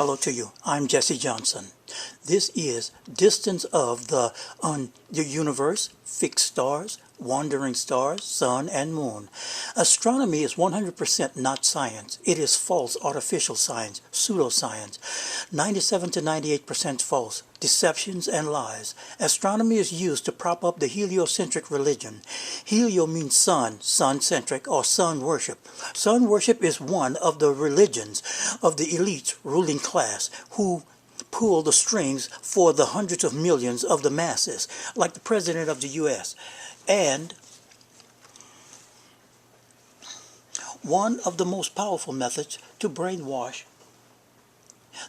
Hello to you. I'm Jessie Johnson. This is distance of the universe, fixed stars, wandering stars, sun, and moon. Astronomy is 100% not science. It is false artificial science, pseudoscience. 97 to 98% false, deceptions and lies. Astronomy is used to prop up the heliocentric religion. Helio means sun, sun-centric, or sun worship. Sun worship is one of the religions of the elites ruling class who pull the strings for the hundreds of millions of the masses, like the President of the U.S. And one of the most powerful methods to brainwash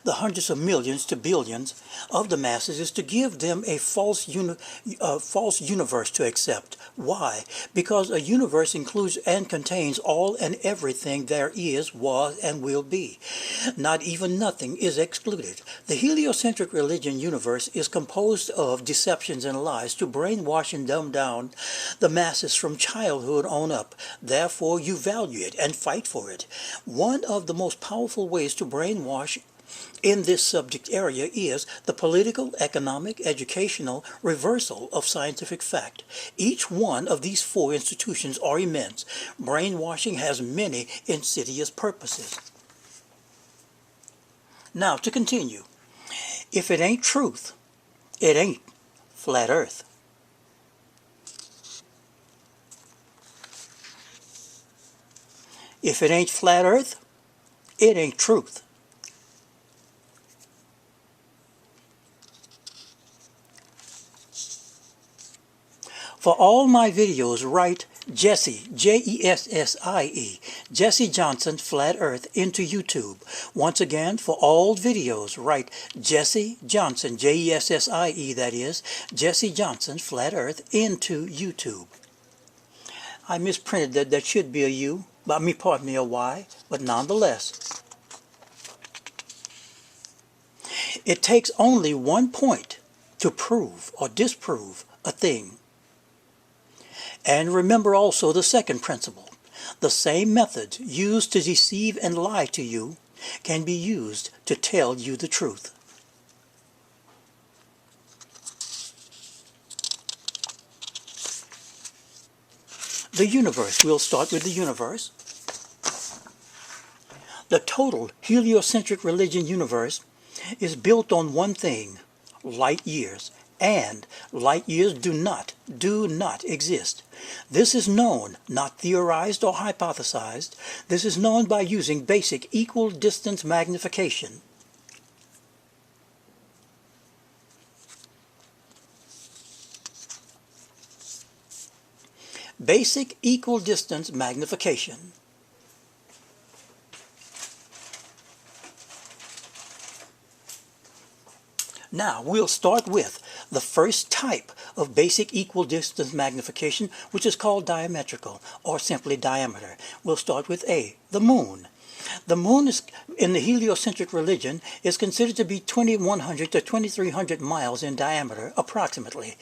the hundreds of millions to billions of the masses is to give them a false universe to accept. Why? Because a universe includes and contains all and everything there is, was, and will be. Not even nothing is excluded. The heliocentric religion universe is composed of deceptions and lies to brainwash and dumb down the masses from childhood on up. Therefore, you value it and fight for it. One of the most powerful ways to brainwash in this subject area is the political, economic, educational reversal of scientific fact. Each one of these four institutions are immense. Brainwashing has many insidious purposes. Now, to continue, if it ain't truth, it ain't flat earth. If it ain't flat earth, it ain't truth. For all my videos, write Jessie, Jessie, Jessie Johnson Flat Earth into YouTube. Once again, for all videos, write Jessie Johnson, Jessie, that is, Jessie Johnson Flat Earth into YouTube. I misprinted that. That should be a U, pardon me, a Y, but nonetheless. It takes only 1 point to prove or disprove a thing. And remember also the second principle. The same methods used to deceive and lie to you can be used to tell you the truth. The universe. We'll start with the universe. The total heliocentric religion universe is built on one thing: light years. And light years do not exist. This is known, not theorized or hypothesized. This is known by using basic equal distance magnification. Basic equal distance magnification. Now, we'll start with the first type of basic equal distance magnification, which is called diametrical, or simply diameter. We'll start with A, the moon. The moon is, in the heliocentric religion, is considered to be 2,100 to 2,300 miles in diameter, approximately.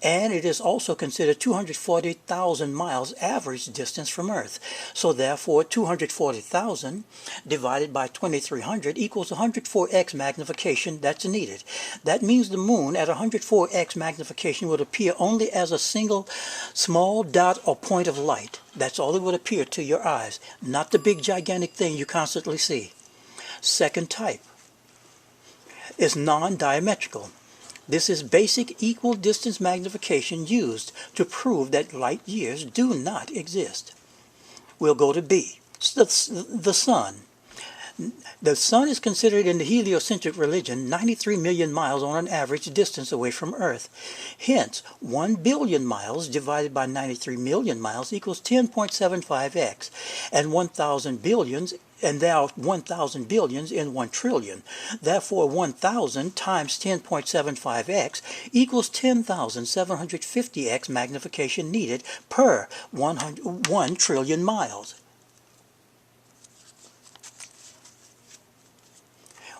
And it is also considered 240,000 miles average distance from Earth. So therefore, 240,000 divided by 2,300 equals 104x magnification that's needed. That means the moon at 104x magnification would appear only as a single small dot or point of light. That's all it would appear to your eyes, not the big gigantic thing you constantly see. Second type is non-diametrical. This is basic equal distance magnification used to prove that light years do not exist. We'll go to B, the sun. The sun is considered in the heliocentric religion 93 million miles on an average distance away from Earth. Hence, 1 billion miles divided by 93 million miles equals 10.75x, and 1,000 billions, and there are 1,000 billions in 1 trillion. Therefore, 1,000 times 10.75x equals 10,750x magnification needed per 1 trillion miles.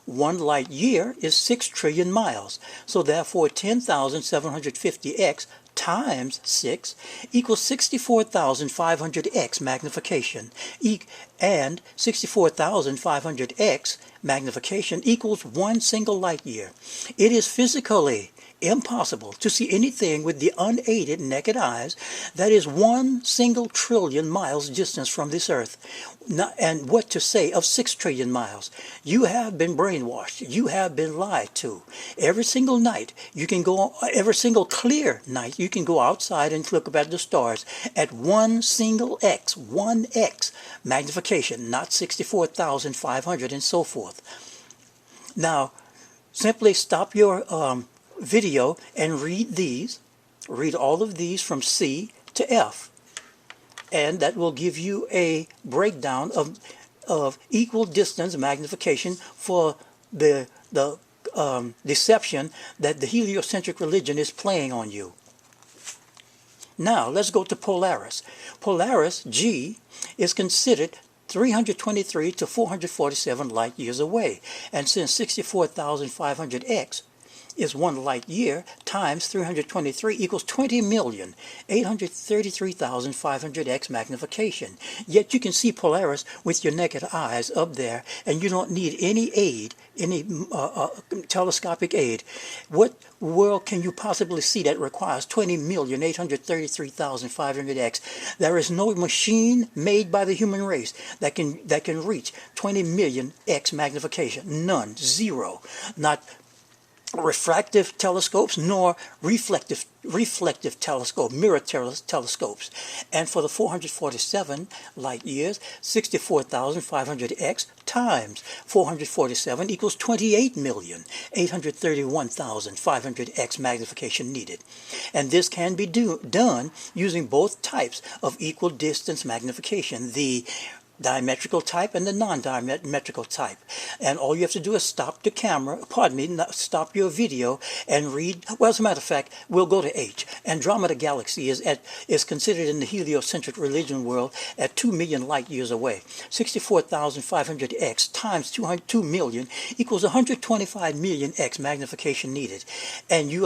1 light year is 6 trillion miles, so therefore 10,750x times 6 equals 64,500x magnification, and 64,500x magnification equals 1 single light year. It is physically impossible to see anything with the unaided naked eyes that is 1 single trillion miles distance from this earth. And what to say of 6 trillion miles? You have been brainwashed. You have been lied to. Every single night, you can go, every single clear night, you can go outside and look up at the stars at 1 single x, 1x magnification, not 64,500 and so forth. Now, simply stop your video and read these. Read all of these from C to F. And that will give you a breakdown of equal distance magnification for the deception that the heliocentric religion is playing on you. Now, let's go to Polaris. Polaris, G, is considered 323 to 447 light years away. And since 64,500x is 1 light year times 323 equals 20,833,500x magnification. Yet you can see Polaris with your naked eyes up there, and you don't need any aid, any telescopic aid. What world can you possibly see that requires 20,833,500x? There is no machine made by the human race that can reach 20 million x magnification. None. Zero. Not refractive telescopes nor reflective telescope, mirror telescopes. And for the 447 light years, 64,500x times 447 equals 28,831,500x magnification needed. And this can be done using both types of equal distance magnification, the diametrical type and the non-diametrical type. And all you have to do is stop the camera, stop your video and read. Well, as a matter of fact, we'll go to H. Andromeda Galaxy is considered in the heliocentric religion world at 2 million light years away. 64,500x times 2 million equals 125 million x magnification needed. And you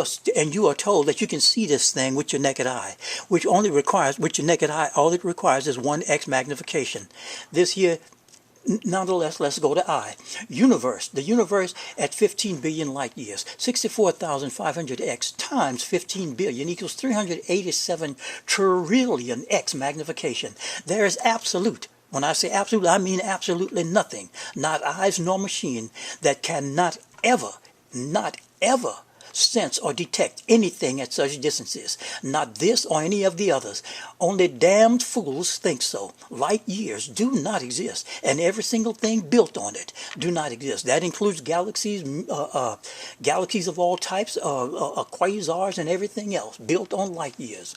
are told that you can see this thing with your naked eye, which only requires, with your naked eye, all it requires is 1x magnification. This here, nonetheless, let's go to I. Universe. The universe at 15 billion light years. 64,500x times 15 billion equals 387 trillion x magnification. There is absolute. When I say absolute, I mean absolutely nothing. Not eyes nor machine that cannot ever, not ever sense or detect anything at such distances. Not this or any of the others. Only damned fools think so. Light years do not exist, and every single thing built on it do not exist. That includes galaxies, galaxies of all types, quasars and everything else built on light years.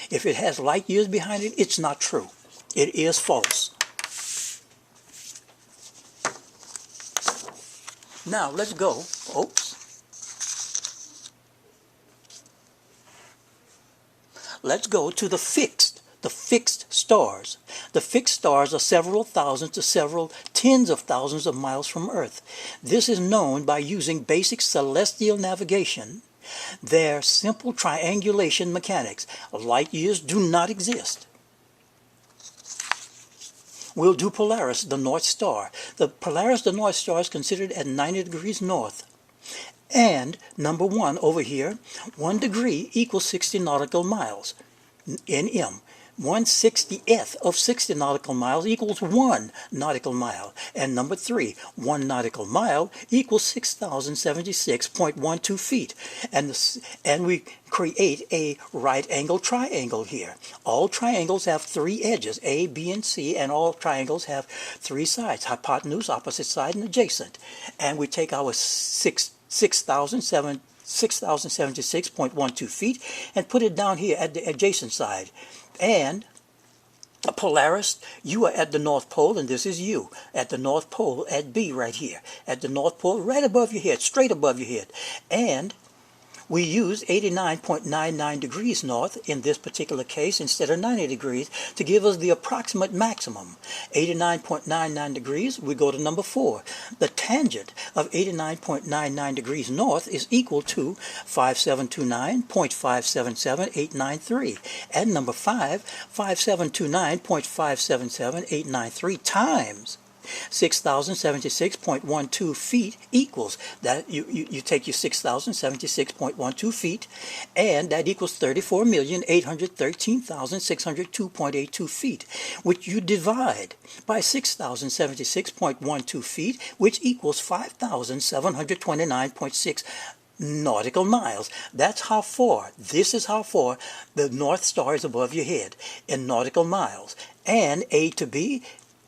If it has light years behind it, it's not true. It is false. Now let's go. Oops. Let's go to the fixed stars. The fixed stars are several thousand to several tens of thousands of miles from Earth. This is known by using basic celestial navigation, their simple triangulation mechanics. Light years do not exist. We'll do Polaris, the North Star. The Polaris, the North Star, is considered at 90 degrees north. And number 1 over here, 1 degree equals 60 nautical miles. NM. 1/60th of 60 nautical miles equals 1 nautical mile. And number 3, 1 nautical mile equals 6,076.12 feet. And we create a right angle triangle here. All triangles have 3 edges, A, B, and C, and all triangles have 3 sides, hypotenuse, opposite side, and adjacent. And we take our 6,076.12 feet and put it down here at the adjacent side. And Polaris, you are at the North Pole, and this is you at the North Pole at B right here. At the North Pole, right above your head, straight above your head. And We use 89.99 degrees north in this particular case instead of 90 degrees to give us the approximate maximum. 89.99 degrees, we go to number 4. The tangent of 89.99 degrees north is equal to 5729.577893. And number 5, 5729.577893 times 6,076.12 feet equals that. You take your 6,076.12 feet, and that equals 34,813,602.82 feet, which you divide by 6,076.12 feet, which equals 5,729.6 nautical miles. That's how far, this is how far the North Star is above your head in nautical miles. And A to B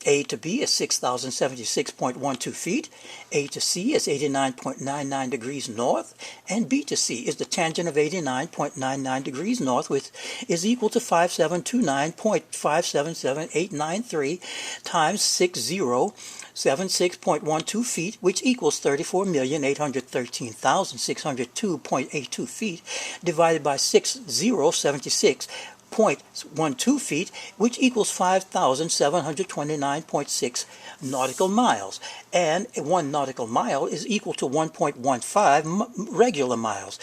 is 6,076.12 feet, A to C is 89.99 degrees north, and B to C is the tangent of 89.99 degrees north, which is equal to 5,729.577893 times 6,076.12 feet, which equals 34,813,602.82 feet, divided by 6,076.12 feet, which equals 5,729.6 nautical miles. And 1 nautical mile is equal to 1.15 regular miles.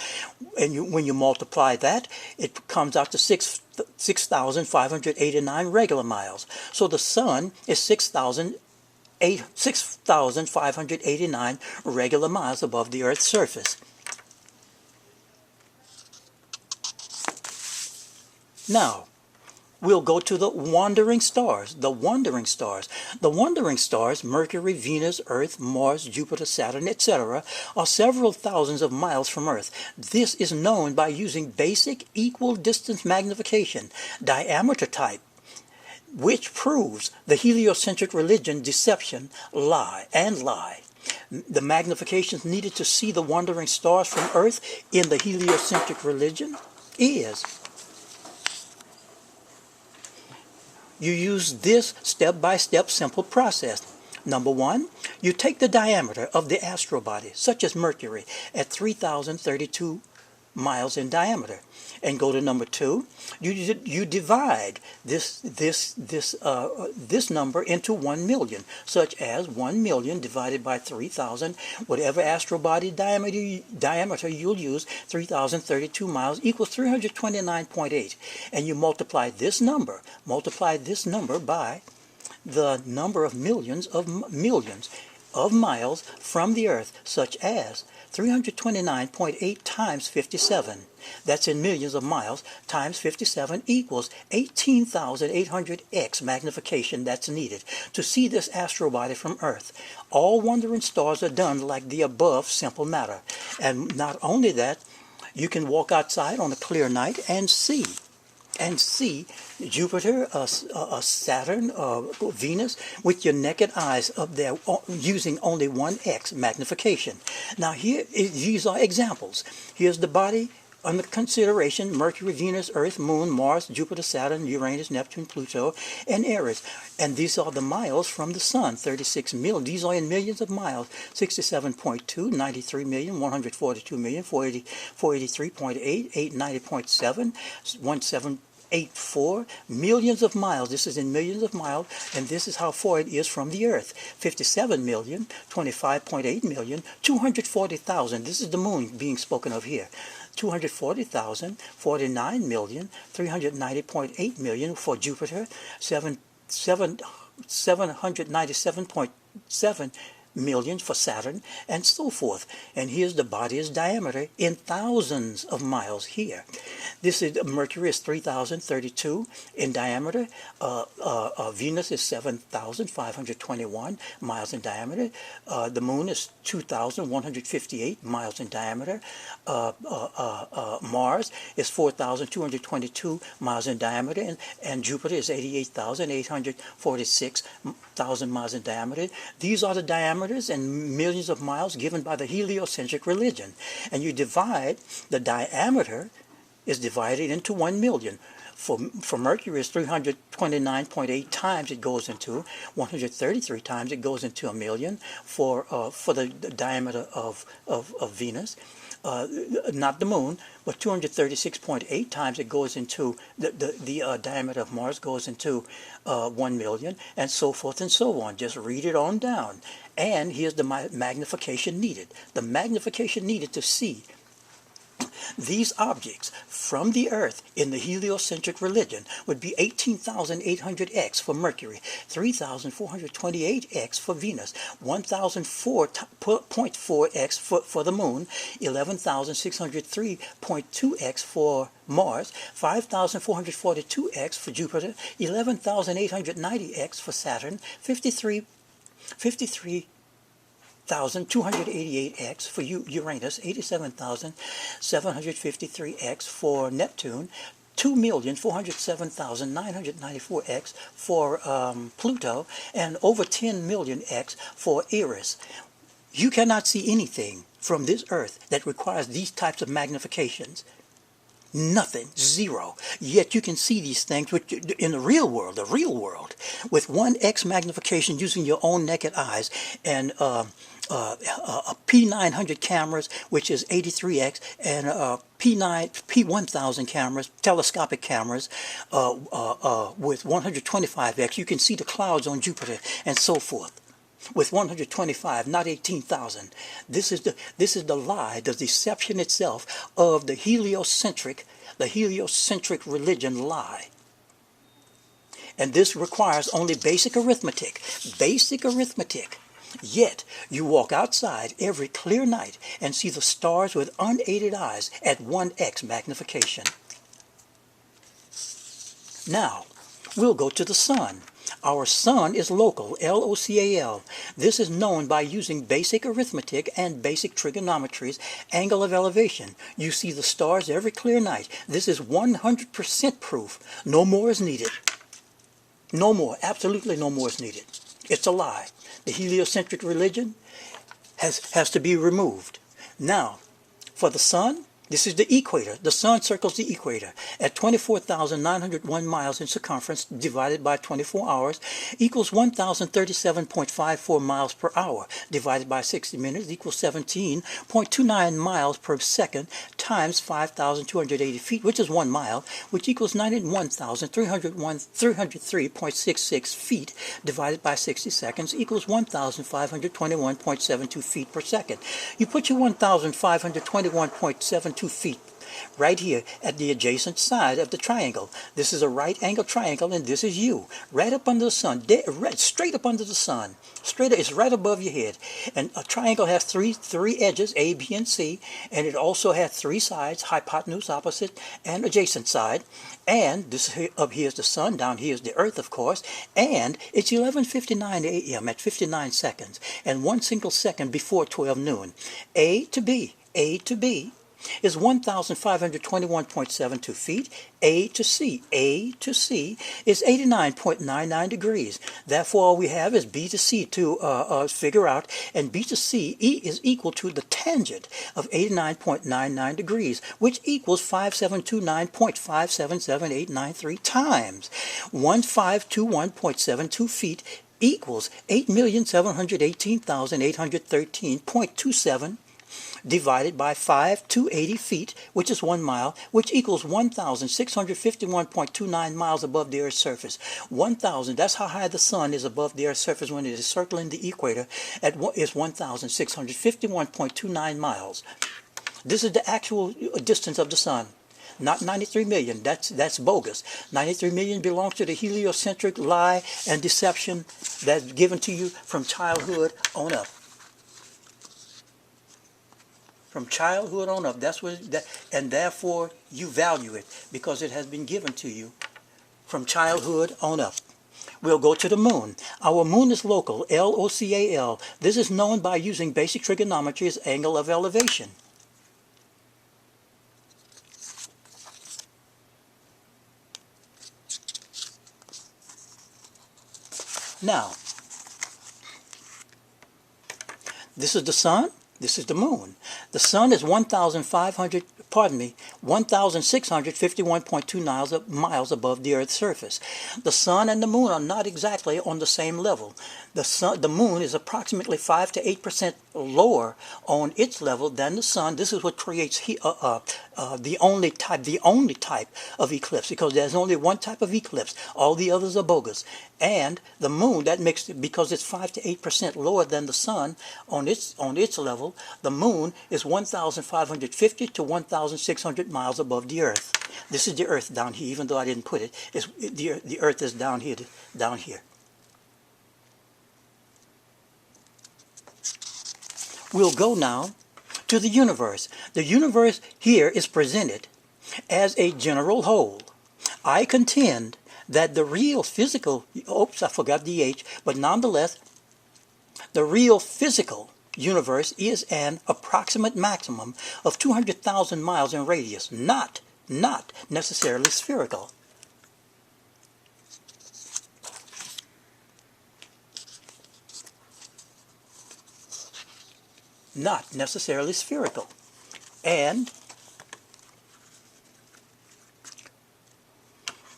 And when you multiply that, it comes out to 6,589 regular miles. So the sun is 6,589 regular miles above the Earth's surface. Now, we'll go to the wandering stars. The wandering stars. The wandering stars, Mercury, Venus, Earth, Mars, Jupiter, Saturn, etc., are several thousands of miles from Earth. This is known by using basic equal distance magnification, diameter type, which proves the heliocentric religion deception, lie. The magnifications needed to see the wandering stars from Earth in the heliocentric religion is, you use this step-by-step simple process. Number 1, you take the diameter of the astrobody, such as Mercury, at 3,032 miles in diameter, and go to number 2. You divide this number into 1 million, such as 1 million divided by 3,000, whatever astrobody diameter you'll use, 3,032 miles equals 329.8, and you multiply this number by the number of millions of miles from the Earth, such as 329.8 times 57, that's in millions of miles, times 57 equals 18,800x magnification that's needed to see this astrobody from Earth. All wandering stars are done like the above simple matter. And not only that, you can walk outside on a clear night and see Jupiter, Saturn, Venus with your naked eyes up there using only 1x magnification. Now these are examples. Here's the body under consideration: Mercury, Venus, Earth, Moon, Mars, Jupiter, Saturn, Uranus, Neptune, Pluto, and Eris. And these are the miles from the Sun, 36 million. These are in millions of miles: 67.2, 93 million, 142 million, 483.8, 890.7, 1784 millions of miles. This is in millions of miles, and this is how far it is from the Earth: 57 million, 25.8 million, 240,000. This is the Moon being spoken of here. 240,000, 49 million, 390.8 million for Jupiter, 797.7 million for Saturn, and so forth. And here's the body's diameter in thousands of miles here. This is Mercury is 3,032 in diameter. Venus is 7,521 miles in diameter. The Moon is 2,158 miles in diameter. Mars is 4,222 miles in diameter, and Jupiter is 88,846 miles in diameter. These are the diameters and millions of miles given by the heliocentric religion. And you divide, the diameter is divided into 1 million. For Mercury is 329.8 times it goes into, 133 times it goes into a million for the diameter of Venus. Not the moon, but 236.8 times it goes into the diameter of Mars goes into 1 million, and so forth and so on. Just read it on down. And here's the magnification needed. The magnification needed to see these objects from the Earth in the heliocentric religion would be 18,800x for Mercury, 3,428x for Venus, 1,004.4x for the Moon, 11,603.2x for Mars, 5,442x for Jupiter, 11,890x for Saturn, 53,288x for Uranus, 87,753x for Neptune, 2,407,994x for Pluto, and over 10 million x for Eris. You cannot see anything from this Earth that requires these types of magnifications. Nothing, zero. Yet you can see these things in the real world, with 1x magnification using your own naked eyes, and a P900 cameras, which is 83x, and P1000 cameras, telescopic cameras, with 125x. You can see the clouds on Jupiter and so forth. With 125, not 18,000. This is the lie, the deception itself of the heliocentric religion lie. And this requires only basic arithmetic. Basic arithmetic. Yet, you walk outside every clear night and see the stars with unaided eyes at 1x magnification. Now, we'll go to the sun. Our sun is local, L-O-C-A-L. This is known by using basic arithmetic and basic trigonometry's angle of elevation. You see the stars every clear night. This is 100% proof. No more is needed. No more. Absolutely no more is needed. It's a lie. The heliocentric religion has to be removed. Now, for the sun, this is the equator. The sun circles the equator at 24,901 miles in circumference divided by 24 hours equals 1,037.54 miles per hour divided by 60 minutes equals 17.29 miles per second times 5,280 feet, which is 1 mile, which equals 91,303.66 feet divided by 60 seconds equals 1,521.72 feet per second. You put your 1,521.72 feet right here at the adjacent side of the triangle. This is a right angle triangle, and this is you, right up under the sun, straight up under the sun. Straight, it's right above your head. And a triangle has three edges, A, B, and C, and it also has 3 sides, hypotenuse, opposite, and adjacent side. And this up here is the sun, down here is the earth, of course, and it's 11:59 a.m. at 59 seconds, and 1 single second before 12 noon. A to B is 1,521.72 feet. A to C is 89.99 degrees. Therefore, all we have is B to C to figure out, and B to C is equal to the tangent of 89.99 degrees, which equals 5,729.577893 times 1,521.72 feet equals 8,718,813.27 divided by 5,280 feet, which is 1 mile, which equals 1,651.29 miles above the Earth's surface. 1,000, that's how high the sun is above the Earth's surface when it is circling the equator, is 1,651.29 miles. This is the actual distance of the sun. Not 93 million, that's bogus. 93 million belongs to the heliocentric lie and deception that's given to you from childhood on up. From childhood on up, that's what, and therefore you value it because it has been given to you from childhood on up. We'll go to the moon. Our moon is local, L-O-C-A-L. This is known by using basic trigonometry's angle of elevation. Now, this is the sun. This is the moon. The sun is 1,500 1,651.2 miles above the Earth's surface. The sun and the moon are not exactly on the same level. The moon is approximately 5 to 8% lower on its level than the sun. This is what creates the only type of eclipse, because there's only one type of eclipse. All the others are bogus. And the moon, that makes it, because it's 5 to 8% lower than the sun on its level, the moon is 1,550 to 1,600 miles above the Earth. This is the Earth down here, even though I didn't put it. The Earth is down here. We'll go now to the universe. The universe here is presented as a general whole. I contend that the real physical, oops, I forgot the H, but nonetheless, the real physical universe is an approximate maximum of 200,000 miles in radius, not necessarily spherical. Not necessarily spherical. And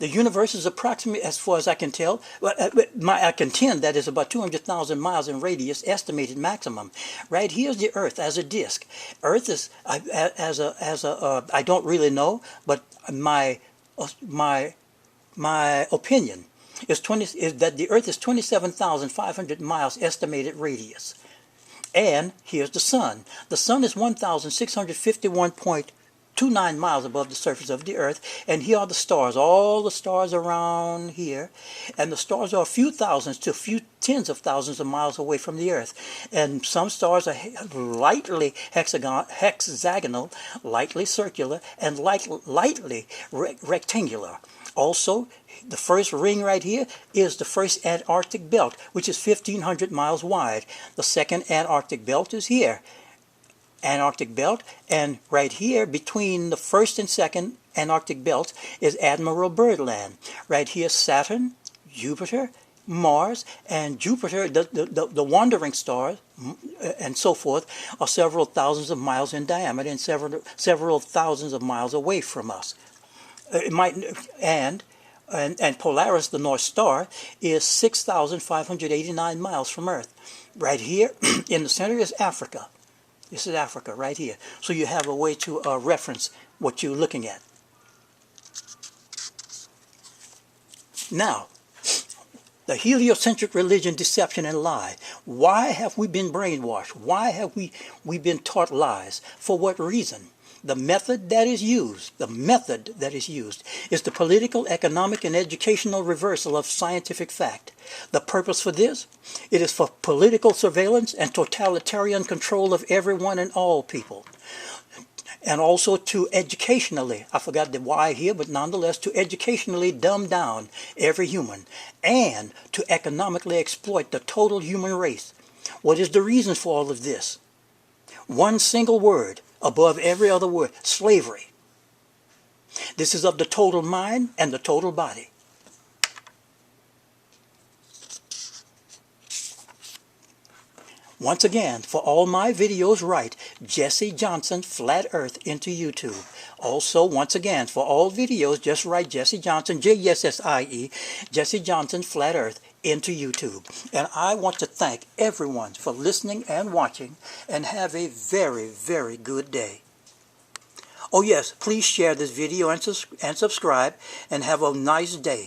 the universe is approximately, as far as I can tell, I contend that is about 200,000 miles in radius, estimated maximum. Right here's the Earth as a disk. Earth is, I don't really know, but my opinion is that the Earth is 27,500 miles estimated radius. And here's the sun. The sun is 1,651.29 miles above the surface of the Earth. And here are the stars, all the stars around here. And the stars are a few thousands to a few tens of thousands of miles away from the Earth. And some stars are lightly hexagonal, lightly circular, and lightly rectangular. Also, the first ring right here is the first Antarctic belt, which is 1,500 miles wide. The second Antarctic belt is here. Antarctic belt, and right here between the first and second Antarctic belts is Admiral Birdland. Right here, Saturn, Jupiter, Mars, and Jupiter, the wandering stars, and so forth, are several thousands of miles in diameter and several thousands of miles away from us. And Polaris, the North Star, is 6,589 miles from Earth. Right here in the center is Africa. This is Africa right here. So you have a way to reference what you're looking at. Now, the heliocentric religion, deception, and lie. Why have we been brainwashed? Why have we been taught lies? For what reason? The method that is used is the political, economic, and educational reversal of scientific fact. The purpose for this? It is for political surveillance and totalitarian control of everyone and all people. And also to educationally, I forgot the why here, but nonetheless, to educationally dumb down every human and to economically exploit the total human race. What is the reason for all of this? One single word above every other word: slavery. This is of the total mind and the total body. Once again, for all my videos, write Jessie Johnson Flat Earth into YouTube. Also, once again, for all videos, just write Jessie Johnson, Jessie, Jessie Johnson Flat Earth into YouTube. And I want to thank everyone for listening and watching, and have a very, very good day. Oh yes, please share this video and subscribe, and have a nice day.